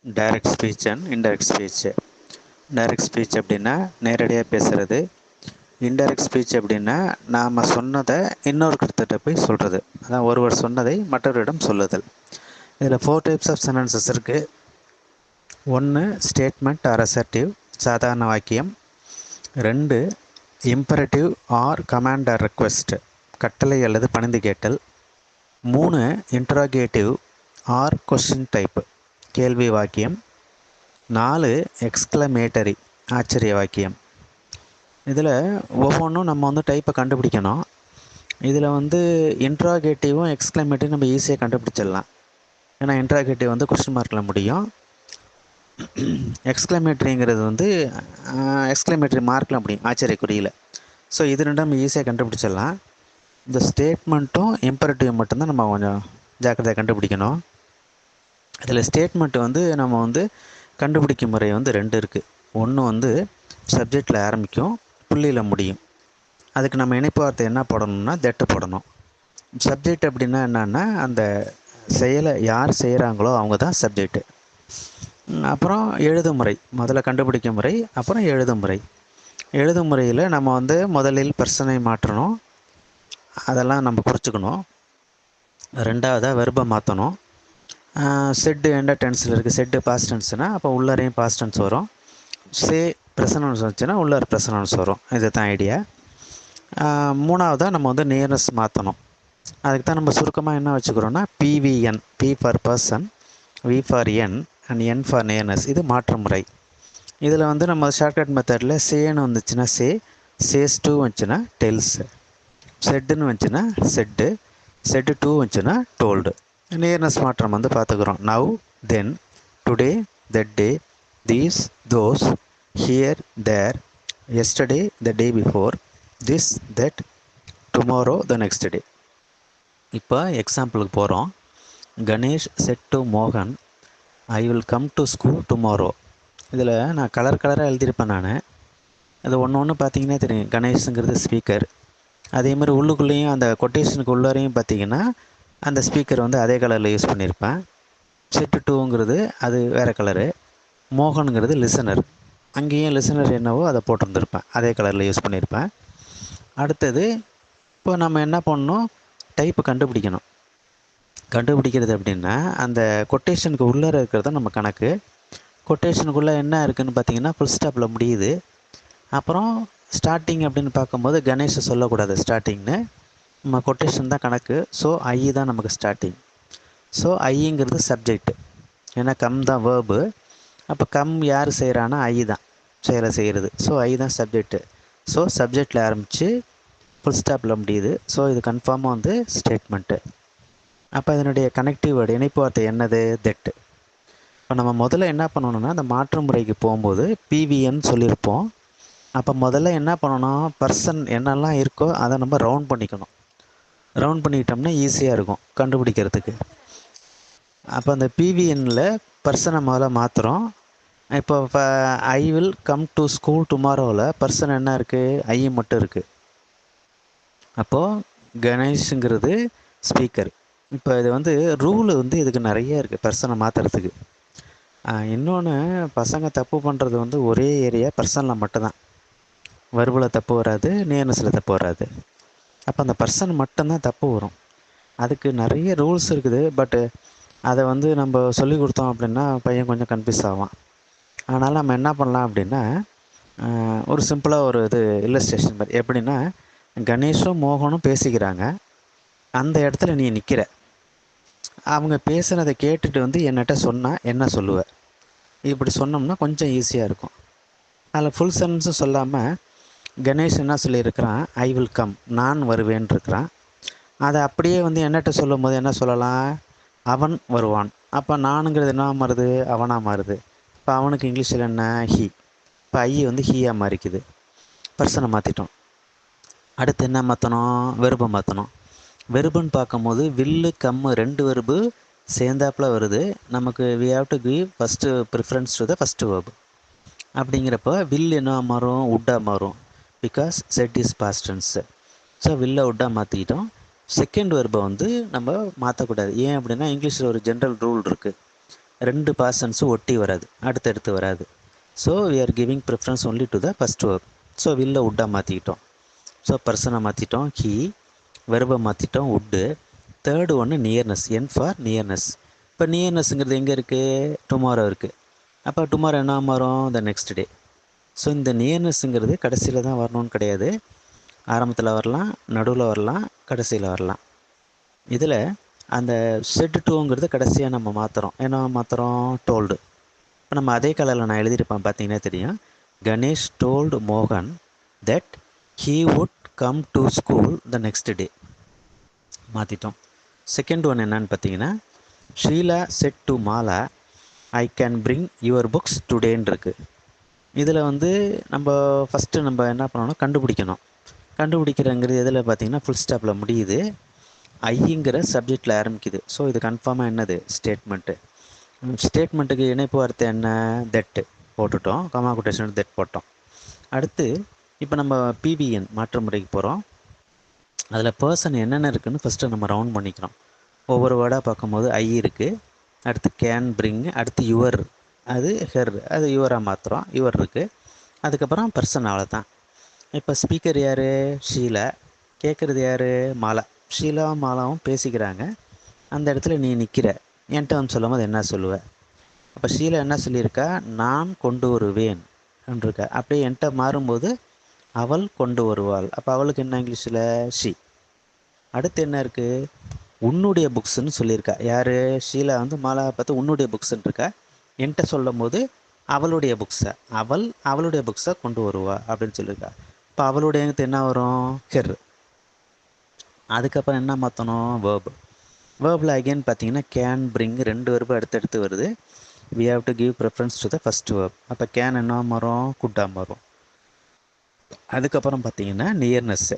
Direct speech and indirect speech. Direct speech அப்படின்னா நேரடியாக பேசுகிறது. இன்டைரக்ட் ஸ்பீச் அப்படின்னா நாம் சொன்னதை இன்னொருத்தர்கிட்ட போய் சொல்கிறது. அதான் ஒருவர் சொன்னதை மற்றவரிடம் சொல்லுதல். இதில் 4 டைப்ஸ் ஆஃப் சென்டென்சஸ் இருக்குது. 1 ஸ்டேட்மெண்ட் ஆர் அசர்ட்டிவ், சாதாரண வாக்கியம். 2 imperative or command or request, கட்டளை அல்லது பணிந்து கேட்டல். 3 இன்ட்ராகேட்டிவ் ஆர் கொஸ்டின் டைப், கேள்வி வாக்கியம். 4 எக்ஸ்க்ளமேட்டரி, ஆச்சரிய வாக்கியம். இதில் ஒவ்வொன்றும் நம்ம டைப்பை கண்டுபிடிக்கணும். இதில் இன்ட்ராகேட்டிவும் எக்ஸ்க்ளமேட்டரியும் நம்ம ஈஸியாக கண்டுபிடிச்சிடலாம். ஏன்னா இன்ட்ராகேட்டிவ் கொஸ்டின் மார்க்கில் முடியும். எக்ஸ்க்ளமேட்டரிங்கிறது எக்ஸ்க்ளமேட்டரி மார்க்கில் முடியும், ஆச்சரியக்குறியில். ஸோ இது ரெண்டும் நம்ம ஈஸியாக கண்டுபிடிச்சிடலாம். இந்த ஸ்டேட்மெண்ட்டும் இம்பரேட்டிவ் மட்டும்தான் நம்ம கொஞ்சம் ஜாக்கிரதையாக கண்டுபிடிக்கணும். இதில் ஸ்டேட்மெண்ட் நம்ம கண்டுபிடிக்கும் முறை 2 இருக்குது. ஒன்று சப்ஜெக்டில் ஆரம்பிக்கும், புள்ளியில் முடியும். அதுக்கு நம்ம இணைப்பு வார்த்தை என்ன போடணும்னா தட் போடணும். சப்ஜெக்ட் அப்படின்னா என்னென்னா அந்த செயலை யார் செய்கிறாங்களோ அவங்க தான் சப்ஜெக்டு. அப்புறம் எழுதுமுறை, முதல்ல கண்டுபிடிக்கும் முறை, அப்புறம் எழுதுமுறை. எழுதுமுறையில் நம்ம முதலில் பர்சனை மாற்றணும், அதெல்லாம் நம்ம குறிச்சிக்கணும். ரெண்டாவதாக வெர்பை மாற்றணும். செட்டு எந்த டென்ஸில் இருக்குது, செட்டு பாஸ்ட் டென்ஸ்னால் அப்போ உள்ளரையும் பாஸ்ட் டென்ஸ் வரும். சே ப்ரெசன்ட் டென்ஸ் வந்துச்சுன்னா உள்ளார ப்ரெசன்ட் டென்ஸ் வரும். இது தான் ஐடியா. மூணாவதாக நம்ம நியர்னஸ் மாற்றணும். அதுக்கு தான் நம்ம சுருக்கமாக என்ன வச்சுக்கிறோன்னா PVN, P for person, V for N and N for nearness. இது மாற்று முறை. இதில் நம்ம ஷார்ட்கட் மெத்தடில் சேன்னு வந்துச்சுன்னா சேஸ் டூ வந்துச்சுன்னா டெல்ஸ், செட்டுன்னு வந்துச்சுன்னா செட்டு, செட்டு டூ வந்துச்சுன்னா டோல்டு. நியர்னஸ் மாற்றம் பார்த்துக்கிறோம். Now, then, today, that day, these, those, here, there, yesterday, the day before, this, that, tomorrow, the next day. இப்போ எக்ஸாம்பிளுக்கு போகிறோம். கணேஷ் செட் டு மோகன், I will come to school tomorrow. இதில் நான் கலராக எழுதியிருப்பேன். நான் அது ஒன்று பார்த்தீங்கன்னா தெரியும். கணேஷுங்கிறது ஸ்பீக்கர். அதேமாதிரி உள்ளுக்குள்ளேயும் அந்த கொட்டேஷனுக்கு உள்ளாரையும் பார்த்தீங்கன்னா அந்த ஸ்பீக்கர் அதே கலரில் யூஸ் பண்ணியிருப்பேன். செட்டு டூங்கிறது அது வேறு கலரு, மோகனுங்கிறது லிசனர், அங்கேயும் லிசனர் என்னவோ அதை போட்டிருந்துருப்பேன், அதே கலரில் யூஸ் பண்ணியிருப்பேன். அடுத்தது இப்போ நம்ம என்ன பண்ணணும், டைப்பு கண்டுபிடிக்கணும். கண்டுபிடிக்கிறது அப்படின்னா அந்த கொட்டேஷனுக்கு உள்ளே இருக்கிறத நம்ம கணக்கு. கொட்டேஷனுக்குள்ளே என்ன இருக்குதுன்னு பார்த்தீங்கன்னா ஃபுல் ஸ்டாப்பில் முடியுது. அப்புறம் ஸ்டார்டிங் அப்படின்னு பார்க்கும்போது கணேஷை சொல்லக்கூடாது ஸ்டார்டிங்னு, நம்ம கொட்டேஷன் தான் கணக்கு. ஸோ ஐ தான் நமக்கு ஸ்டார்டிங். ஸோ ஐங்கிறது சப்ஜெக்ட், ஏன்னா கம் தான் வேர்பு. அப்போ கம் யார் செய்கிறான்னா ஐ தான் செயலை செய்கிறது. ஸோ ஐ தான் சப்ஜெக்டு. ஸோ சப்ஜெக்டில் ஆரம்பித்து ஃபுல் ஸ்டாப்பில் முடியுது. ஸோ இது கன்ஃபார்மாக ஸ்டேட்மெண்ட்டு. அப்போ இதனுடைய கனெக்டிவ் வேர்டு, இணைப்பு வார்த்தை என்னது, தட். இப்போ நம்ம முதல்ல என்ன பண்ணணும்னா அந்த மாற்று முறைக்கு போகும்போது PVN சொல்லியிருப்போம். அப்போ முதல்ல என்ன பண்ணணும், பர்சன் என்னெல்லாம் இருக்கோ அதை நம்ம ரவுண்ட் பண்ணிக்கணும். ரவுண்ட் பண்ணிக்கிட்டோம்னா ஈஸியாக இருக்கும் கண்டுபிடிக்கிறதுக்கு. அப்போ அந்த PVNல பர்சனை முதல்ல மாற்றுறோம். இப்போ I will come to school டுமாரோவில் பர்சன் என்ன இருக்குது, ஐ மட்டும் இருக்குது. அப்போது கணேஷுங்கிறது ஸ்பீக்கர். இப்போ இது ரூலு இதுக்கு நிறைய இருக்குது பர்சனை மாற்றுறதுக்கு. இன்னொன்று, பசங்க தப்பு பண்ணுறது ஒரே ஏரியா பர்சனில் மட்டும்தான். வெர்பில் தப்பு வராது, நியர்னஸில் தப்பு வராது. அப்போ அந்த பர்சன் மட்டும்தான் தப்பு வரும். அதுக்கு நிறைய ரூல்ஸ் இருக்குது. பட்டு அதை நம்ம சொல்லி கொடுத்தோம் அப்படின்னா பையன் கொஞ்சம் கன்ஃபியூஸ் ஆவான். அதனால் நம்ம என்ன பண்ணலாம் அப்படின்னா ஒரு சிம்பிளாக ஒரு இல்லஸ்ட்ரேஷன் மாதிரி. எப்படின்னா, கணேஷும் மோகனும் பேசிக்கிறாங்க. அந்த இடத்துல நீ நிற்கிற, அவங்க பேசுனதை கேட்டுட்டு என்னட்ட சொன்னால் என்ன சொல்லுவேன், இப்படி சொன்னோம்னா கொஞ்சம் ஈஸியாக இருக்கும். அதில் ஃபுல் சென்டென்ஸும் சொல்லாமல் கணேஷ் என்ன சொல்லியிருக்கிறான், ஐ வில் கம், நான் வருவேன் இருக்கிறான். அதை அப்படியே என்னட்ட சொல்லும் போது என்ன சொல்லலாம், அவன் வருவான். அப்போ நானுங்கிறது என்ன மாறுது, அவனாக மாறுது. இப்போ அவனுக்கு இங்கிலீஷில் என்ன, ஹீ. இப்போ ஐ ஹீயாக மாறிக்குது, பர்சனை மாற்றிட்டோம். அடுத்து என்ன மாற்றணும், வெறுபை மாற்றணும். வெறுபுன்னு பார்க்கும்போது வில்லு கம்மு 2 வெறுபு சேர்ந்தாப்பில் வருது. நமக்கு we have to give first preference to the first verb. அப்படிங்கிறப்போ வில் என்ன மாறும், உட்டாக மாறும். Because said is past tense. So வில்லை உட்டாக மாற்றிக்கிட்டோம். செகண்ட் வெர்பை நம்ம மாற்றக்கூடாது. ஏன் அப்படின்னா இங்கிலீஷில் ஒரு ஜென்ரல் ரூல் இருக்குது. ரெண்டு பாசன்ஸும் ஒட்டி வராது, அடுத்தடுத்து வராது. So we are giving preference only to the first verb. So வில்ல உட்டாக மாற்றிக்கிட்டோம். ஸோ பர்சனை மாற்றிட்டோம், ஹீ. வெர்பை மாற்றிட்டோம், உட்டு. தேர்டு ஒன்று நியர்னஸ், என் ஃபார் நியர்னஸ். இப்போ நியர்னஸ்ங்கிறது எங்கே இருக்குது? டுமாரோ இருக்குது. அப்போ டுமாரோ என்ன மாறும்? த நெக்ஸ்ட் டே. ஸோ இந்த நியர்னஸ்ங்கிறது கடைசியில் தான் வரணும்னு கிடையாது. ஆரம்பத்தில் வரலாம், நடுவில் வரலாம், கடைசியில் வரலாம். இதில் அந்த செட் டூங்கிறது கடைசியாக நம்ம மாற்றுறோம். என்ன மாற்றுறோம்? டோல்டு. இப்போ நம்ம அதே கலரில் நான் எழுதியிருப்பேன், பார்த்தீங்கன்னா தெரியும். கணேஷ் டோல்டு மோகன் that he would come to school the next day. மாற்றிட்டோம். செகண்ட் ஒன் என்னன்னு பார்த்தீங்கன்னா, Sheela said to Mala I can bring your books டுடேன்னு இருக்குது. இதில் நம்ம ஃபஸ்ட்டு நம்ம என்ன பண்ணணும்? கண்டுபிடிக்கணும். கண்டுபிடிக்கிறங்கிறது எதில் பார்த்தீங்கன்னா ஃபுல் ஸ்டாப்பில் முடியுது, ஐங்கிற சப்ஜெக்டில் ஆரம்பிக்குது. ஸோ இது கன்ஃபார்மாக என்னது? ஸ்டேட்மெண்ட்டு. ஸ்டேட்மெண்ட்டுக்கு இணைப்பு வார்த்தை என்ன? தட்டு போட்டுட்டோம், கமா கொட்டேஷன் தட் போட்டோம். அடுத்து இப்போ நம்ம பிபிஎன் மாற்று முறைக்கு போகிறோம். அதில் பர்சன் என்னென்ன இருக்குதுன்னு ஃபஸ்ட்டு நம்ம ரவுண்ட் பண்ணிக்கிறோம். ஒவ்வொரு வேர்டாக பார்க்கும்போது ஐ இருக்குது, அடுத்து கேன் பிரிங், அடுத்து யுவர், அது ஹெர், அது யுவராக மாற்றுறோம், யுவர் இருக்குது. அதுக்கப்புறம் பர்சன், அவ்வளோதான். இப்போ ஸ்பீக்கர் யார்? ஷீலா. கேட்குறது யார்? மாலா. ஷீலாவும் மாலாவும் பேசிக்கிறாங்க. அந்த இடத்துல நீ நிற்கிற, என்கிட்ட சொல்லும் போது என்ன சொல்லுவேன்? அப்போ ஷீலா என்ன சொல்லியிருக்கா? நான் கொண்டு வருவேன் இருக்கா. அப்படியே என்கிட்ட மாறும்போது அவள் கொண்டு வருவாள். அப்போ அவளுக்கு என்ன இங்கிலீஷில்? ஷீ. அடுத்து என்ன இருக்குது? உன்னுடைய புக்ஸுன்னு சொல்லியிருக்கா. யார்? ஷீலா மாலாவை பார்த்து உன்னுடைய புக்ஸுன்னு இருக்கா. என்கிட்ட சொல்லும் போது அவளுடைய புக்ஸை, அவளுடைய புக்ஸை கொண்டு வருவா அப்படின்னு சொல்லியிருக்கா. இப்போ அவளுடைய என்ன வரும்? ஹெர். அதுக்கப்புறம் என்ன மாற்றணும்? வேர்பு. வேர்பில் அகெயின் பார்த்தீங்கன்னா கேன் பிரிங், ரெண்டு வேர்பு அடுத்தடுத்து வருது. we have to give preference to the first verb. அப்போ கேன் என்ன மாறும்? குட்டாக மாறும். அதுக்கப்புறம் பார்த்தீங்கன்னா நியர்னஸ்ஸு,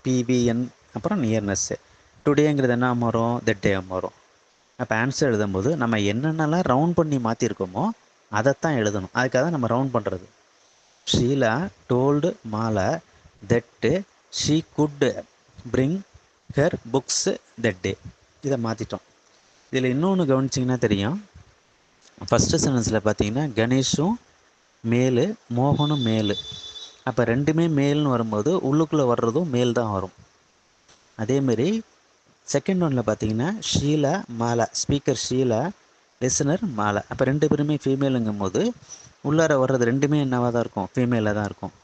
பிபிஎன், அப்புறம் நியர்னஸ்ஸு. டுடேங்கிறது என்ன மாறும்? தட் டே மாறும். அப்போ ஆன்சர் எழுதும்போது நம்ம என்னென்னலாம் ரவுண்ட் பண்ணி மாற்றிருக்கோமோ அதைத்தான் எழுதணும். அதுக்காக தான் நம்ம ரவுண்ட் பண்ணுறது. ஷீலா டோல்டு மாலா தட்டு she good bring her books that day. இதை மாற்றிட்டோம். இதில் இன்னொன்று கவனிச்சிங்கன்னா தெரியும். ஃபஸ்ட்டு சென்டென்ஸில் பார்த்தீங்கன்னா கணேஷும் மேலு, மோகனும் மேலு. அப்போ ரெண்டுமே மேல்னு வரும்போது உள்ளுக்குள்ளே வர்றதும் மேல் தான் வரும். அதேமாரி செகண்ட் ஒன்னில் பார்த்தீங்கன்னா ஷீலா மாலா, ஸ்பீக்கர் ஷீலா, லிசனர் மாலா. அப்போ ரெண்டு பேருமே ஃபீமேலுங்கும் போது உள்ளார வர்றது ரெண்டுமே என்னவாக தான் இருக்கும்? ஃபீமேலாக தான் இருக்கும்.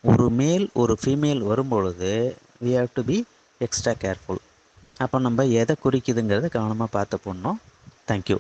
ஒரு மேல் ஒரு ஃபீமேல் வரும்பொழுது we have to be extra careful. அப்போ நம்ம எதை குறிக்குதுங்கிறத கவனமாக பார்த்து போடணும். தேங்க்யூ.